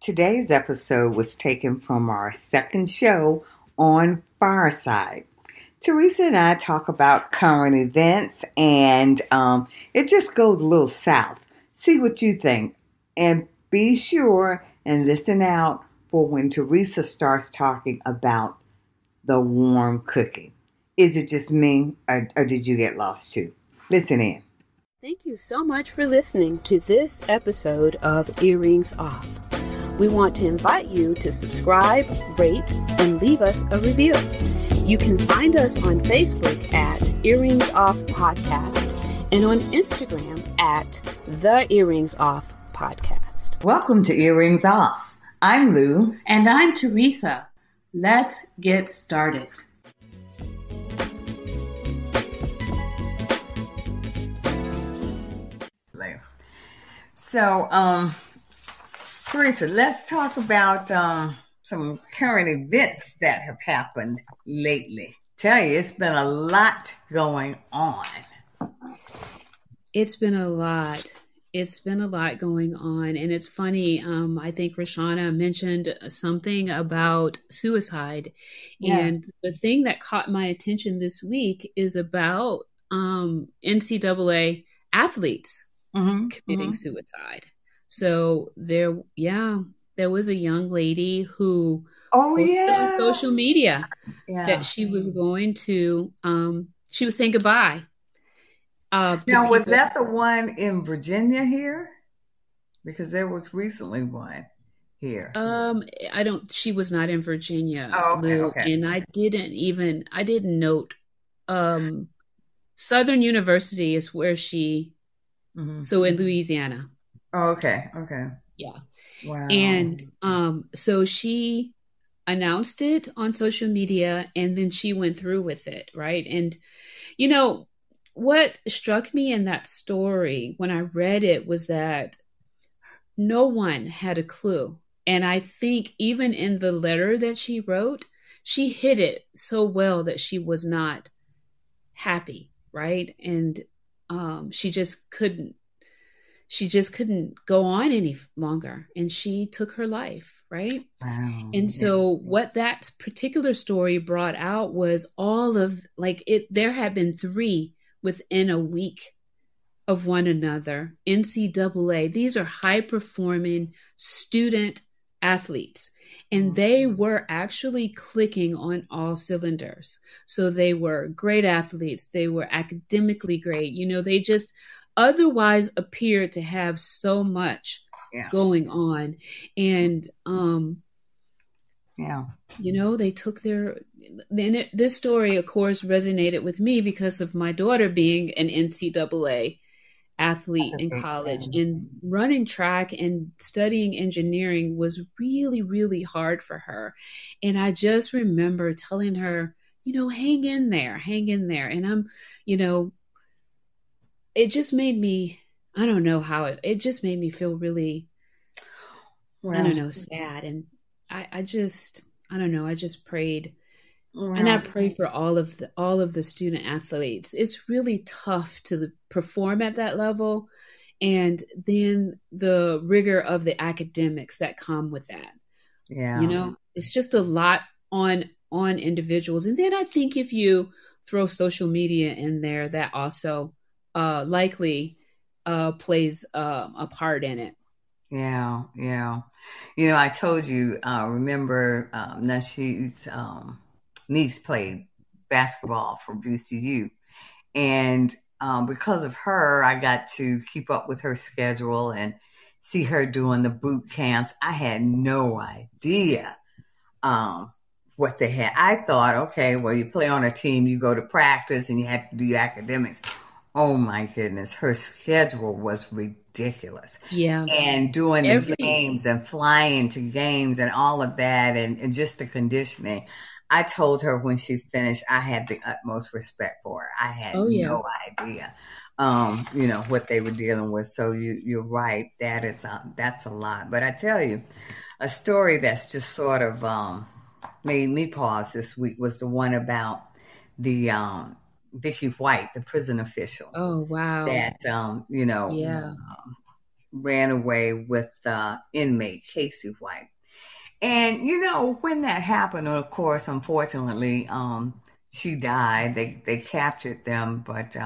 Today's episode was taken from our second show on Fireside. Teresa and I talk about current events, and it just goes a little south. See what you think, and be sure and listen out for when Teresa starts talking about the warm cooking. Is it just me, or did you get lost too? Listen in. Thank you so much for listening to this episode of Earrings Off. We want to invite you to subscribe, rate, and leave us a review. You can find us on Facebook at Earrings Off Podcast and on Instagram at The Earrings Off Podcast. Welcome to Earrings Off. I'm Lou. And I'm Teresa. Let's get started. So, Teresa, let's talk about some current events that have happened lately. Tell you, it's been a lot going on. It's been a lot. It's been a lot going on. And it's funny, I think Rashana mentioned something about suicide. Yeah. And the thing that caught my attention this week is about NCAA athletes committing suicide. So there was a young lady who posted on social media that she was going to, she was saying goodbye. Now, was that the one in Virginia here? Because there was recently one here. She was not in Virginia. Oh, okay. And I didn't note, Southern University is where she, so in Louisiana. Oh, okay. Yeah. Wow. And so she announced it on social media and then she went through with it, right? And, you know, what struck me in that story when I read it was that no one had a clue. And I think even in the letter that she wrote, she hid it so well that she was not happy, right? And she just couldn't go on any longer, and she took her life, right? Wow. And so what that particular story brought out was all of there had been 3 within a week of one another. NCAA, these are high performing student athletes, and they were actually clicking on all cylinders. So they were great athletes. They were academically great. You know, they just otherwise appeared to have so much going on. And, you know, they took this story, of course, resonated with me because of my daughter being an NCAA athlete in college, and running track and studying engineering was really, really hard for her. And I just remember telling her, you know, hang in there. And I'm, you know, it just made me, I don't know how it just made me feel really, I don't know, sad. And I don't know, I just prayed. And I pray for all of the student athletes. It's really tough to perform at that level. And then the rigor of the academics that come with that. Yeah. You know, it's just a lot on individuals. And then I think if you throw social media in there, that also likely plays a part in it. Yeah. You know, I told you, remember, Nasheed's niece played basketball for VCU. And because of her, I got to keep up with her schedule and see her doing the boot camps. I had no idea what they had. I thought, okay, well, you play on a team, you go to practice, and you have to do your academics. Oh my goodness, her schedule was ridiculous. Yeah. And doing the games and flying to games and all of that and just the conditioning. I told her when she finished, I had the utmost respect for her. I had no idea, you know, what they were dealing with. So you're right. That's a lot. But I tell you, a story that's just sort of made me pause this week was the one about the Vicky White, the prison official. Oh, wow. That, ran away with inmate Casey White. And when that happened, of course, unfortunately, she died. They captured them, but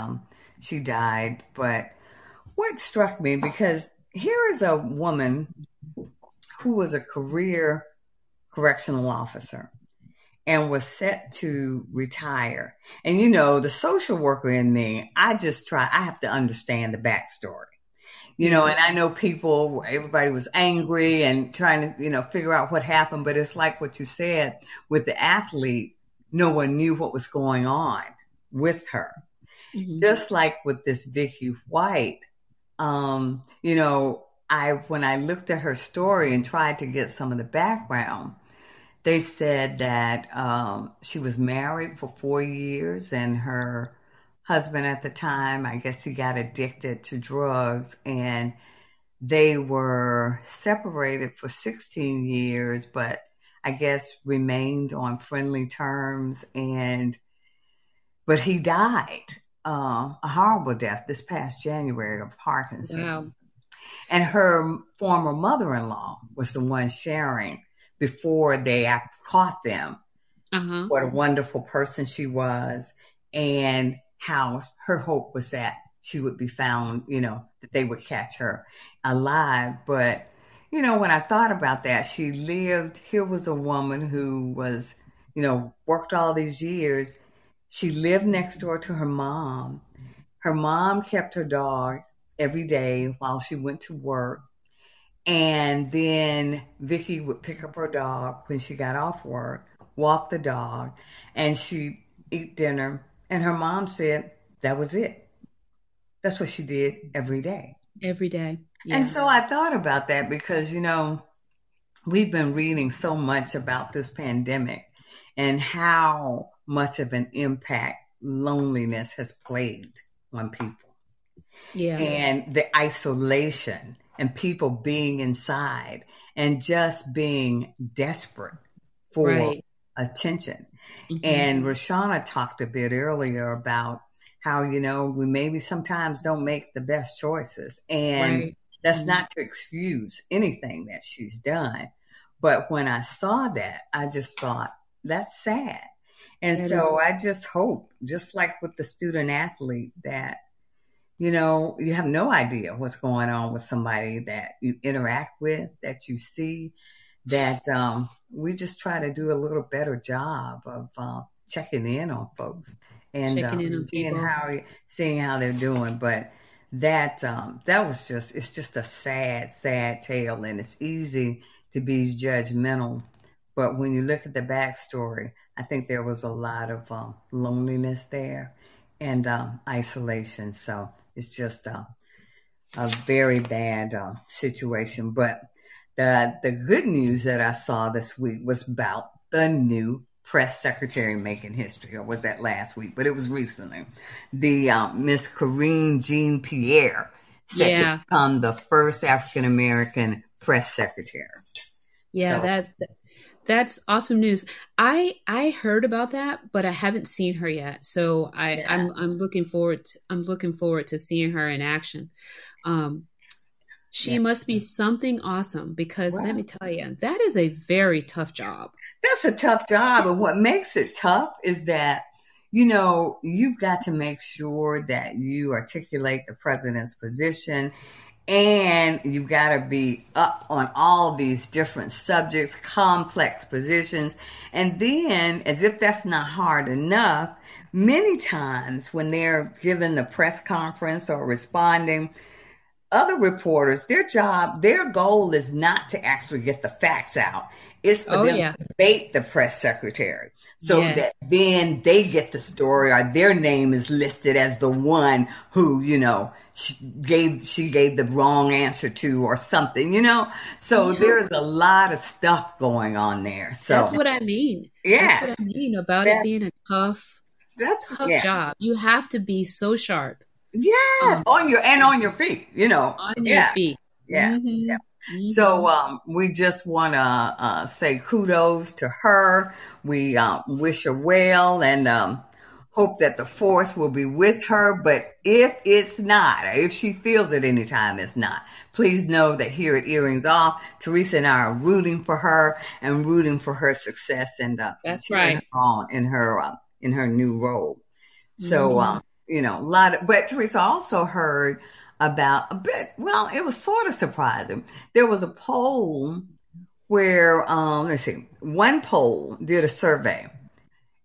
she died. But what struck me, because here is a woman who was a career correctional officer and was set to retire. And the social worker in me, I have to understand the backstory. And I know everybody was angry and trying to, figure out what happened. But it's like what you said with the athlete, no one knew what was going on with her. Mm-hmm. Just like with this Vicky White, when I looked at her story and tried to get some of the background, they said that she was married for 4 years, and her husband at the time, I guess he got addicted to drugs, and they were separated for 16 years, but I guess remained on friendly terms. But he died a horrible death this past January of Parkinson's. Wow. And her former mother-in-law was the one sharing before they caught them what a wonderful person she was, and how her hope was that she would be found, that they would catch her alive. But, when I thought about that, here was a woman who was, worked all these years. She lived next door to her mom. Her mom kept her dog every day while she went to work. And then Vicky would pick up her dog when she got off work, walk the dog, and she'd eat dinner. And her mom said that was it. That's what she did every day. Every day. Yeah. And so I thought about that because, we've been reading so much about this pandemic and how much of an impact loneliness has played on people. Yeah. And the isolation and people being inside and just being desperate for attention. Mm-hmm. And Rashana talked a bit earlier about how, we maybe sometimes don't make the best choices. And that's not to excuse anything that she's done. But when I saw that, I just thought, that's sad. And I just hope, just like with the student athlete, that you have no idea what's going on with somebody that you interact with, that you see, that we just try to do a little better job of checking in on folks and seeing how they're doing. But that it's just a sad, sad tale, and it's easy to be judgmental. But when you look at the backstory, I think there was a lot of loneliness there and isolation. So it's just a very bad situation. But the good news that I saw this week was about the new press secretary making history, or was that last week? But it was recently. The Miss Corinne Jean-Pierre set to become the first African-American press secretary. Yeah, so, that's awesome news. I heard about that, but I haven't seen her yet. So I'm looking forward to seeing her in action. She must be something awesome, because let me tell you, that is a very tough job. That's a tough job. And what makes it tough is that, you've got to make sure that you articulate the president's position, and you've got to be up on all these different subjects, complex positions. And then, as if that's not hard enough, many times when they're given the press conference or responding, other reporters, their goal is not to actually get the facts out. It's for them to debate the press secretary so that then they get the story, or their name is listed as the one who, she gave the wrong answer to, or something, So there's a lot of stuff going on there. So that's what I mean. Yeah. That's what I mean about it being a tough job. You have to be so sharp. Yeah, on your feet, On your feet. Yeah, yeah. Mm-hmm. So we just want to say kudos to her. We wish her well, and hope that the force will be with her. But if it's not, or if she feels at any time it's not, please know that here at Earrings Off, Teresa and I are rooting for her and rooting for her success and that's right, her on in her new role. So Mm-hmm. a lot of, but Teresa also heard about a bit. Well, it was sort of surprising. There was a poll where let's see, one poll did a survey.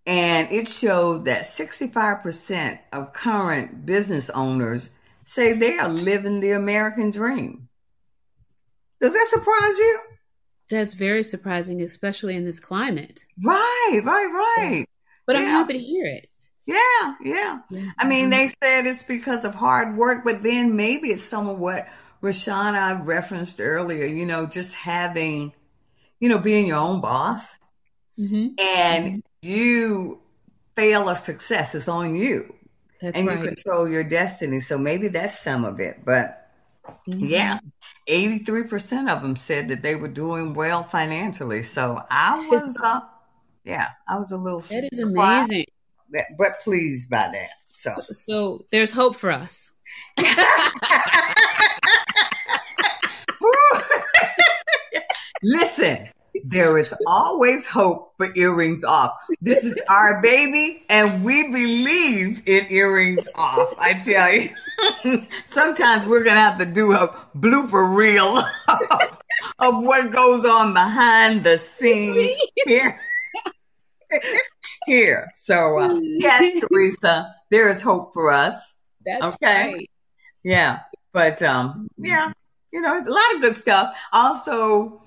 And it showed that 65% of current business owners say they are living the American dream. Does that surprise you? That's very surprising, especially in this climate. Right. But I'm happy to hear it. Yeah. I mean, they said it's because of hard work, but then maybe it's some of what Rashana referenced earlier, just having, being your own boss. Mm-hmm. And you fail of success, it's on you. That's and right. You control your destiny. So maybe that's some of it. But yeah, 83% of them said that they were doing well financially. So I was a little that is surprised, amazing, but pleased by that. So there's hope for us. Listen, there is always hope for Earrings Off. This is our baby, and we believe in Earrings Off. I tell you, sometimes we're going to have to do a blooper reel of what goes on behind the scenes here. So, yes, Teresa, there is hope for us. That's right. Yeah. But, a lot of good stuff. Also,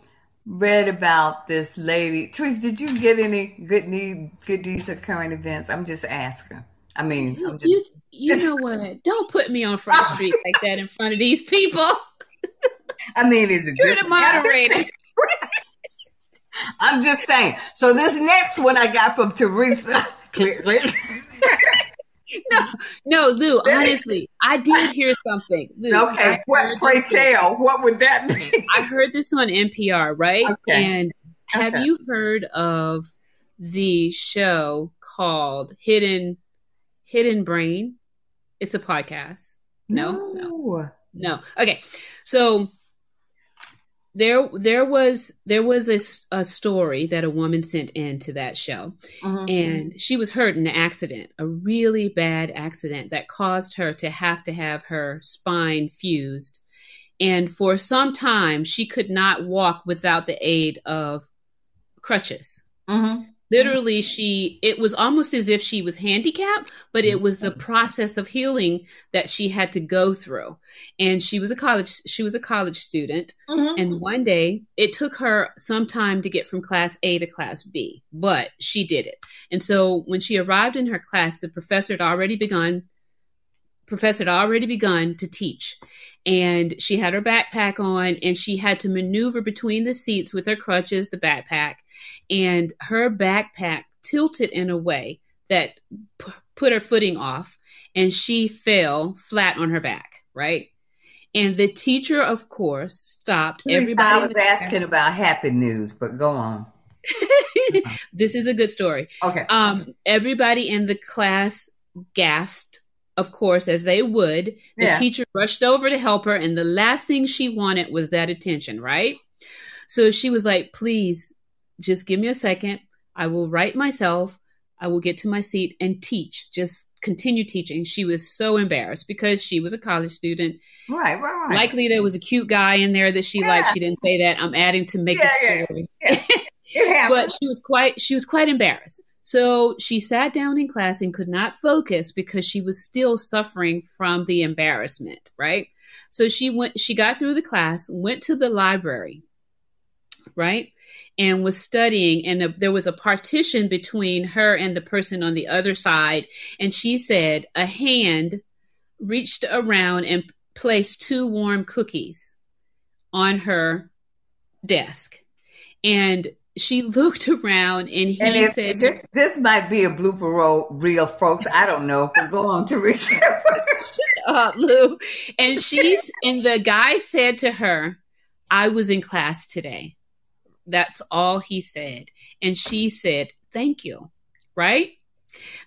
read about this lady. Teresa, did you get any good news of current events? I'm just asking. I mean, you know what? Don't put me on Front Street like that in front of these people. I mean, is it You're the moderator? I'm just saying. So this next one I got from Teresa. Clearly. No, Lou, honestly, I did hear something. Lou, okay, pray tell, what would that be? I heard this on NPR, right? Okay. And have you heard of the show called Hidden Brain? It's a podcast. No. Okay. So there was a story that a woman sent in to that show, and she was hurt in an accident, a really bad accident that caused her to have her spine fused. And for some time, she could not walk without the aid of crutches. Literally, it was almost as if she was handicapped, but it was the process of healing that she had to go through. And she was a college student. And one day it took her some time to get from class A to class B, but she did it. And so when she arrived in her class, the professor had already begun to teach. And she had her backpack on, and she had to maneuver between the seats with her crutches, the backpack, and her backpack tilted in a way that put her footing off, and she fell flat on her back, right? And the teacher, of course, stopped everybody. I was asking about happy news, but go on. This is a good story. Okay. Everybody in the class gasped, of course, as they would. The teacher rushed over to help her, and the last thing she wanted was that attention, right? So she was like, please, just give me a second. I will write myself. I will get to my seat and teach. Just continue teaching. She was so embarrassed because she was a college student. Right. Likely there was a cute guy in there that she liked. She didn't say that. I'm adding to make the story. But she was quite embarrassed. So she sat down in class and could not focus because she was still suffering from the embarrassment, right? So she got through the class, went to the library, right? And was studying, and there was a partition between her and the person on the other side. And she said a hand reached around and placed 2 warm cookies on her desk. And she looked around, and he said, this might be a blooper reel, folks. I don't know. But go on, Teresa. Shut up, Lou. And the guy said to her, I was in class today. That's all he said. And she said, thank you. Right?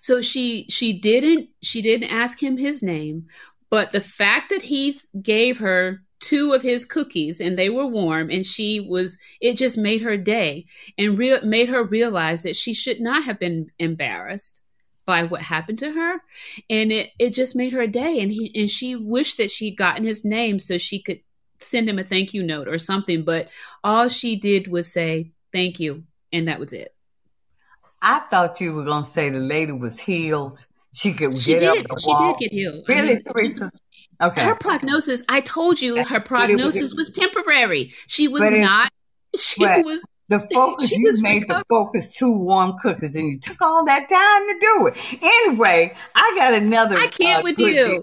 So she didn't ask him his name, but the fact that he gave her two of his cookies and they were warm, and it just made her day, and made her realize that she should not have been embarrassed by what happened to her, and it just made her day, and she wished that she'd gotten his name so she could send him a thank you note or something, but all she did was say thank you, and that was it. I thought you were going to say the lady was healed. She could get up the wall. She did get healed. Really, Teresa? Okay. Her prognosis, I told you, her prognosis was temporary. She was not. She was. The focus, you made the focus two warm cookies, and you took all that time to do it. Anyway, I got another. I can't with you.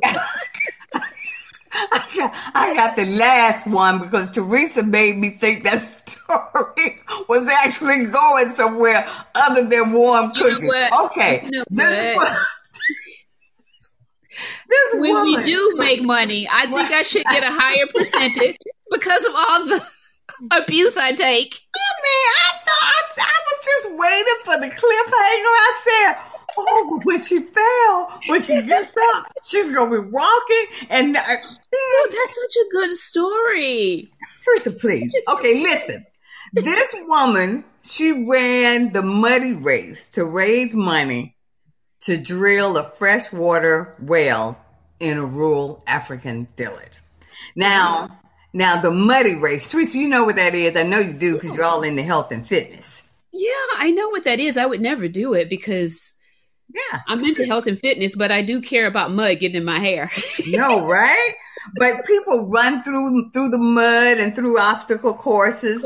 I got the last one because Teresa made me think that story was actually going somewhere other than warm cookies. Okay. This when woman. We do make money, I think I should get a higher percentage because of all the abuse I take. I mean, I was just waiting for the cliffhanger. I said, oh, when she fell, when she gets up, she's going to be walking. And that's such a good story. Teresa, please. Okay, listen. This woman, she ran the muddy race to raise money to drill a freshwater well in a rural African village. Now the muddy race, Teresa, you know what that is. I know you do because you're all into health and fitness. Yeah, I know what that is. I would never do it because I'm into health and fitness, but I do care about mud getting in my hair. No, right? But people run through the mud and through obstacle courses.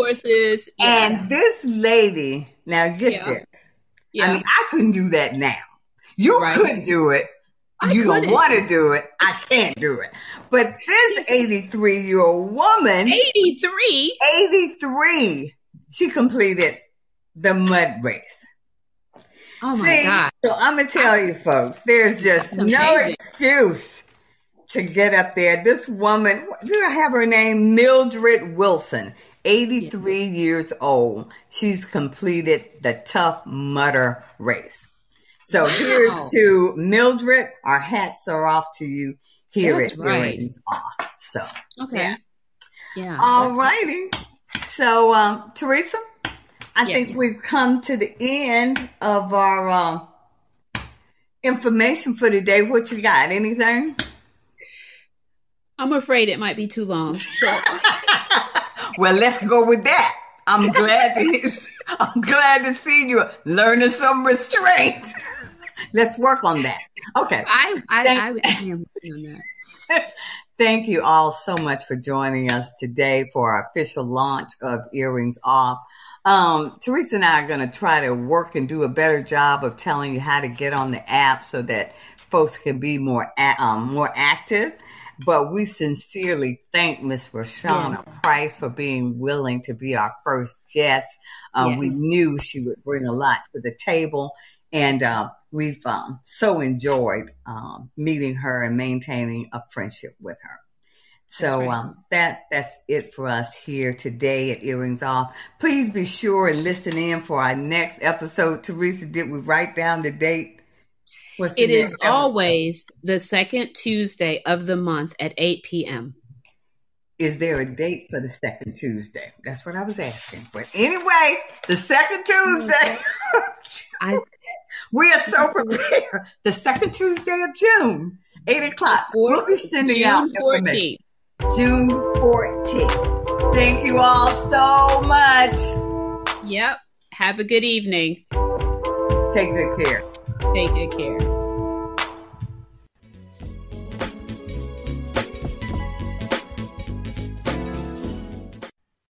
And this lady, now get this. Yeah. I mean, I couldn't do that now. You could do it. You don't want to do it. I can't do it. But this 83-year-old woman. 83. She completed the mud race. Oh my God. So I'm going to tell you folks, there's just no excuse to get up there. This woman, do I have her name? Mildred Wilson, 83 years old. She's completed the Tough Mudder race. So here's to Mildred. Our hats are off to you here at Earrings Off. So, yeah. All righty. So, Teresa, I think we've come to the end of our information for today. What you got? Anything? I'm afraid it might be too long. So. Well, let's go with that. I'm glad to see you learning some restraint. Let's work on that. Okay. I am working on that. Thank you all so much for joining us today for our official launch of Earrings Off. Teresa and I are going to try to work and do a better job of telling you how to get on the app so that folks can be more active. But we sincerely thank Miss Roshana Price for being willing to be our first guest. We knew she would bring a lot to the table, and we've so enjoyed meeting her and maintaining a friendship with her. So that's it for us here today at Earrings Off. Please be sure and listen in for our next episode. Teresa, did we write down the date? It is always the second Tuesday of the month at 8 p.m. Is there a date for the second Tuesday? That's what I was asking. But anyway, the second Tuesday. We are so prepared. The second Tuesday of June, 8 o'clock. We'll be sending out information. June 14th. Thank you all so much. Yep. Have a good evening. Take good care. Take good care.